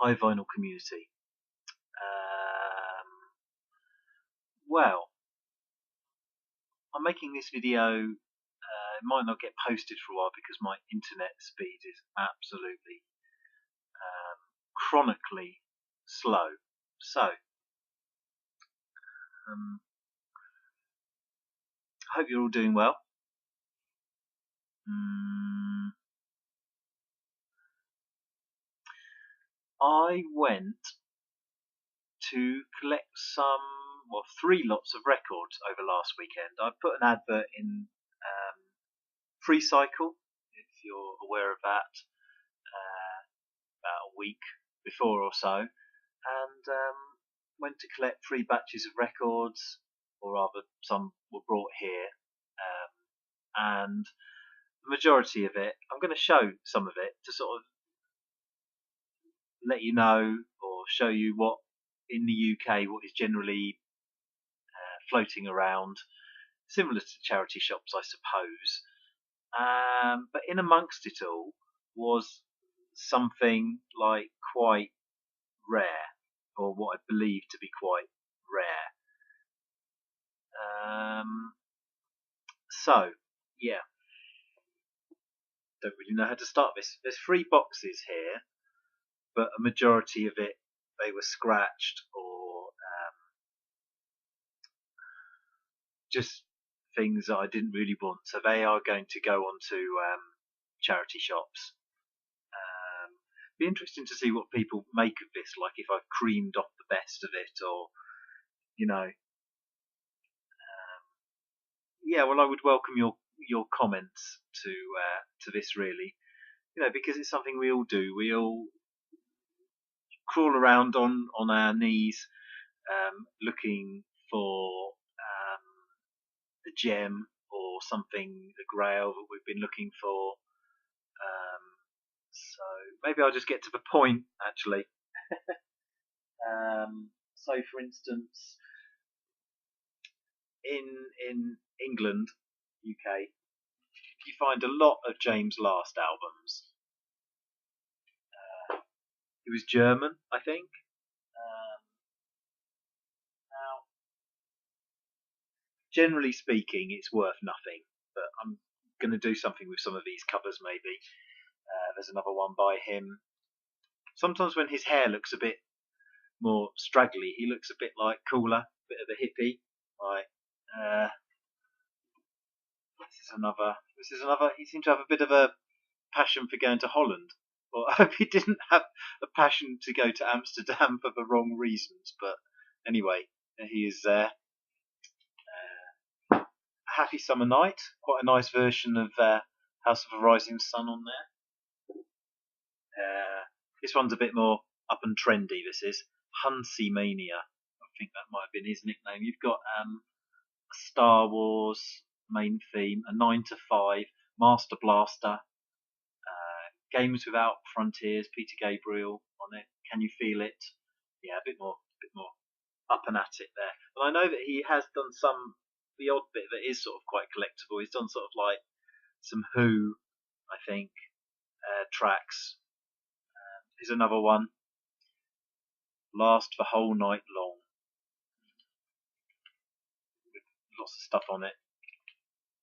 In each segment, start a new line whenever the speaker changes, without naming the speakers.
Hi Vinyl community. Well, I'm making this video. It might not get posted for a while because my internet speed is absolutely chronically slow. So, I hope you're all doing well. I went to collect three lots of records over last weekend. I put an advert in FreeCycle, if you're aware of that, about a week before or so, and went to collect 3 batches of records, or rather, some were brought here, and the majority of it, I'm going to show some of it to sort of let you know or show you what in the UK what is generally floating around, similar to charity shops, I suppose. But in amongst it all was something like quite rare, or what I believe to be quite rare. So, yeah, don't really know how to start this. There's 3 boxes here, but a majority of it, they were scratched or just things that I didn't really want. So they are going to go onto charity shops. Be interesting to see what people make of this, like if I've creamed off the best of it, or yeah. Well, I would welcome your comments to this, really, because it's something we all do. We all crawl around on our knees, looking for a gem or something, a grail that we've been looking for. So maybe I'll just get to the point, actually. So, for instance, in England, UK, you find a lot of James Last albums. He was German, I think. Now, generally speaking, it's worth nothing, but I'm going to do something with some of these covers, maybe. There's another one by him. Sometimes when his hair looks a bit more straggly, he looks a bit like cooler, a bit of a hippie. Right. This is another. He seemed to have a bit of a passion for going to Holland. Well, I hope he didn't have a passion to go to Amsterdam for the wrong reasons. But anyway, he is there. Happy Summer Night. Quite a nice version of House of a Rising Sun on there. This one's a bit more up and trendy. This is Huntsy Mania. I think that might have been his nickname. You've got Star Wars main theme, a 9 to 5, Master Blaster, Games Without Frontiers, Peter Gabriel on it. Can You Feel It? Yeah, a bit more up and at it there. And I know that he has done the odd bit that is sort of quite collectible. He's done sort of like some Who, I think, tracks. Here's another one, Last the Whole Night Long, with lots of stuff on it.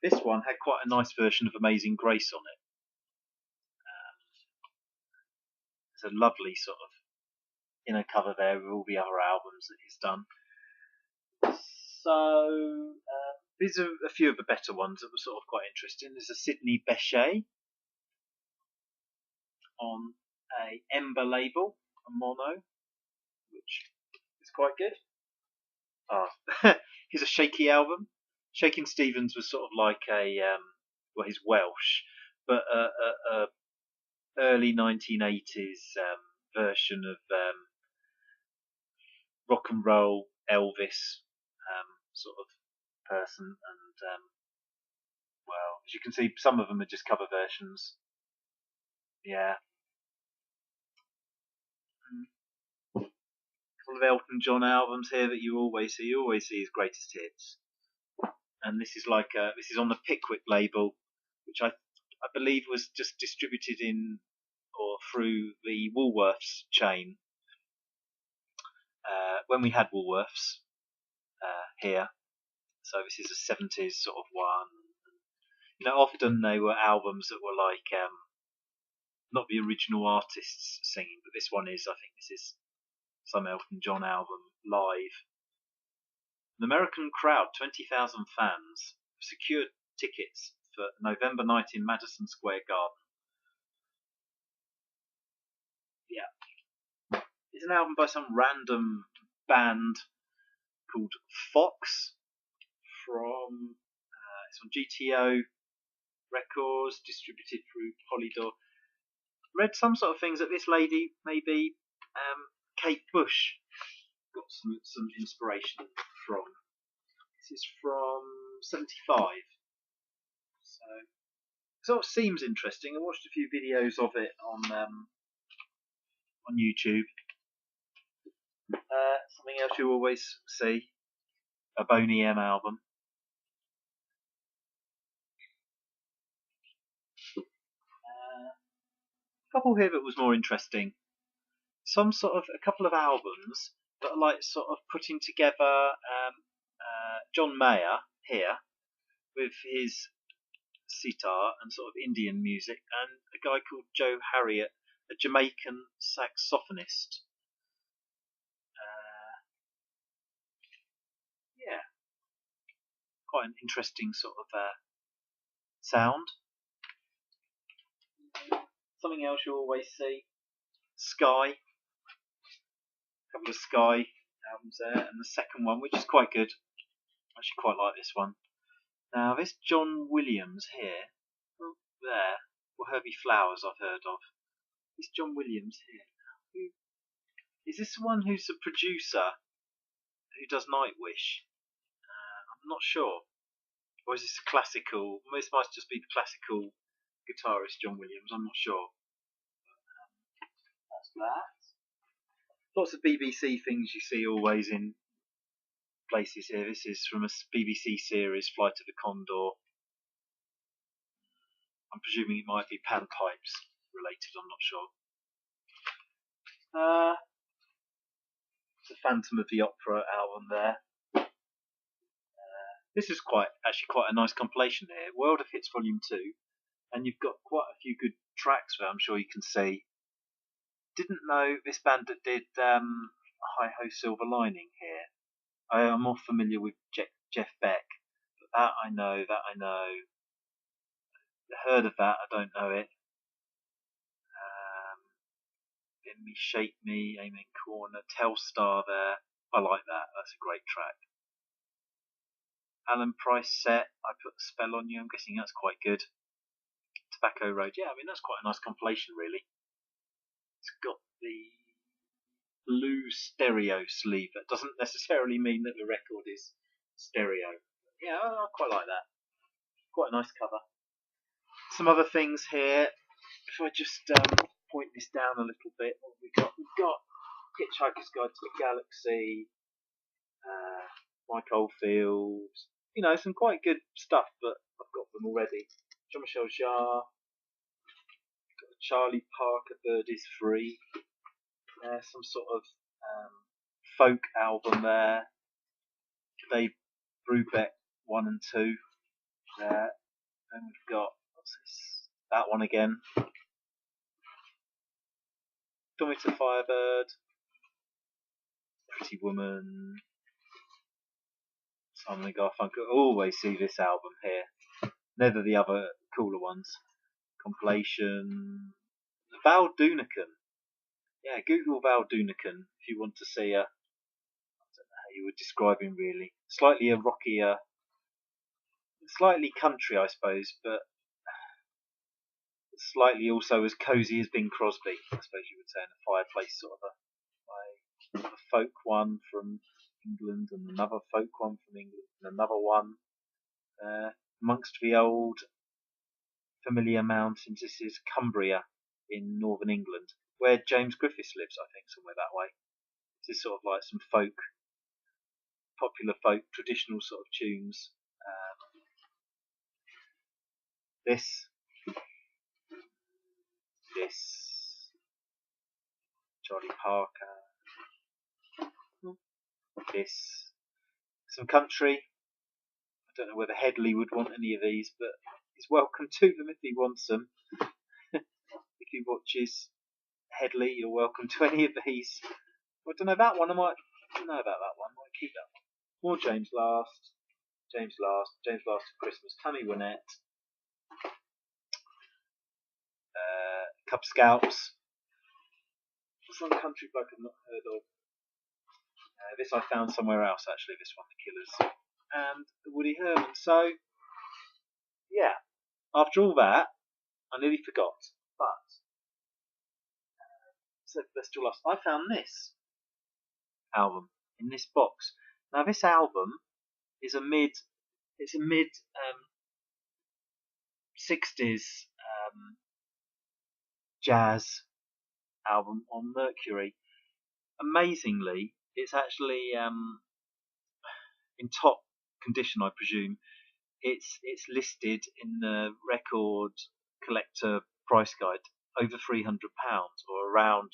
This one had quite a nice version of Amazing Grace on it. There's a lovely sort of inner cover there with all the other albums that he's done. So these are a few of the better ones that were sort of quite interesting. There's a Sidney Bechet on a Ember label, a mono, which is quite good. Here's a Shaky album. Shakin' Stevens was sort of like he's Welsh, but a early 1980s version of rock and roll Elvis sort of person, and well, as you can see, some of them are just cover versions. Yeah. Couple of Elton John albums here that you always see. You always see his greatest hits. And this is this is on the Pickwick label, which I believe was just distributed in or through the Woolworths chain. When we had Woolworths here, so this is a 70s sort of one. You know, often they were albums that were like not the original artists singing, but this one is. I think this is some Elton John album live. An American crowd, 20,000 fans, secured tickets for November night in Madison Square Garden. Yeah, it's an album by some random band called Fox from it's on GTO Records, distributed through Polydor. Read some sort of things that this lady, maybe Kate Bush, got some inspiration from. This is from '75, so it sort of seems interesting. I watched a few videos of it on YouTube. Something else you always see, a Boney M album. A couple here that was more interesting. A couple of albums that are like sort of putting together John Mayer here with his sitar and sort of Indian music, and a guy called Joe Harriet, a Jamaican saxophonist. Yeah, quite an interesting sort of sound. Something else you always see, Sky. A couple of Sky albums there, and the second one, which is quite good. I actually quite like this one. Now, this John Williams here, there, or Herbie Flowers I've heard of. This John Williams here. Is this the one who's the producer who does Nightwish? I'm not sure. Or is this classical? This might just be the classical guitarist John Williams, I'm not sure. That's that. Lots of BBC things you see always in places here. This is from a BBC series, Flight of the Condor. I'm presuming it might be panpipes related, I'm not sure. It's a Phantom of the Opera album there. This is actually quite a nice compilation here. World of Hits Volume 2. And you've got quite a few good tracks there, I'm sure you can see. Didn't know this band that did Hi Ho Silver Lining here. I am more familiar with Jeff Beck. But that I know. Heard of that, I don't know it. Bend Me, Shake Me, Amen Corner, Telstar there. I like that, that's a great track. Alan Price Set, I Put the Spell on You, I'm guessing that's quite good. Tobacco Road, yeah, I mean that's quite a nice compilation really. It's got the blue stereo sleeve. That doesn't necessarily mean that the record is stereo. Yeah, I quite like that. Quite a nice cover. Some other things here. If I just point this down a little bit, what have we got? We've got Hitchhiker's Guide to the Galaxy, Mike Oldfield. You know, some quite good stuff, but I've got them already. Jean-Michel Jarre. Got a Charlie Parker, Bird is Free. Some sort of folk album there. Dave Brubeck 1 and 2 there. Then we've got, what's this? That one again. Tommy to Firebird. Pretty Woman. Simon and Garfunkel. Always see this album here. Neither the other cooler ones. Compilation. Val Doonican. Yeah, Google Val Doonican if you want to see a, I don't know how you would describe him really. Slightly a rockier, slightly country I suppose, but slightly also as cosy as Bing Crosby, I suppose you would say, in a fireplace sort of a folk one from England and another folk one from England and another one amongst the old familiar mountains. This is Cumbria in northern England, where James Griffiths lives, I think, somewhere that way. This is sort of like some folk, popular folk, traditional sort of tunes. This Charlie Parker. This. Some country. I don't know whether Headley would want any of these, but he's welcome to them if he wants them. If he watches Headley, you're welcome to any of these. I don't know that one. I might know about that one. I might keep that one. More James Last. James Last of Christmas. Tammy Wynette. Cub Scouts. Some country bloke I've not heard of. This I found somewhere else actually. This one, The Killers, and Woody Herman. So yeah, after all that, I nearly forgot. But so let's do last. I found this album in this box. Now this album is a mid 60s jazz album on Mercury. Amazingly, it's actually in top condition, I presume. It's listed in the record collector price guide over £300 or around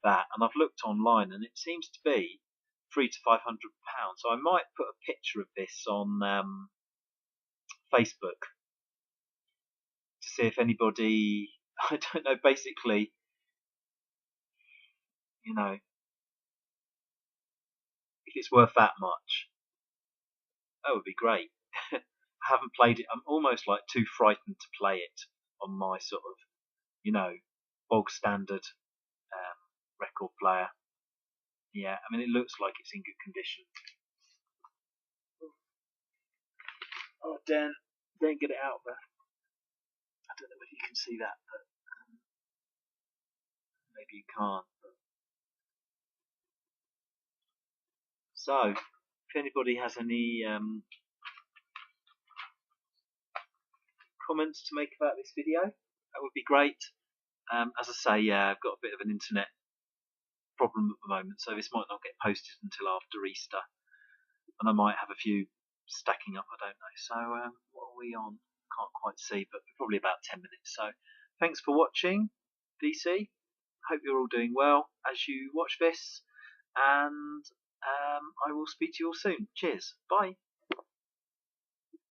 that, and I've looked online and it seems to be £300 to £500. So I might put a picture of this on Facebook to see if anybody, I don't know, basically, you know, if it's worth that much. That would be great. I haven't played it. I'm almost like too frightened to play it on my sort of, you know, bog standard record player. Yeah, I mean, it looks like it's in good condition. Oh, Dan, get it out there. I don't know if you can see that, but maybe you can't. But... So, if anybody has any comments to make about this video, that would be great. As I say, I've got a bit of an internet problem at the moment, so this might not get posted until after Easter, and I might have a few stacking up, I don't know. So what are we on? Can't quite see, but probably about 10 minutes. So thanks for watching, DC. Hope you're all doing well as you watch this, and I will speak to you all soon. Cheers. Bye.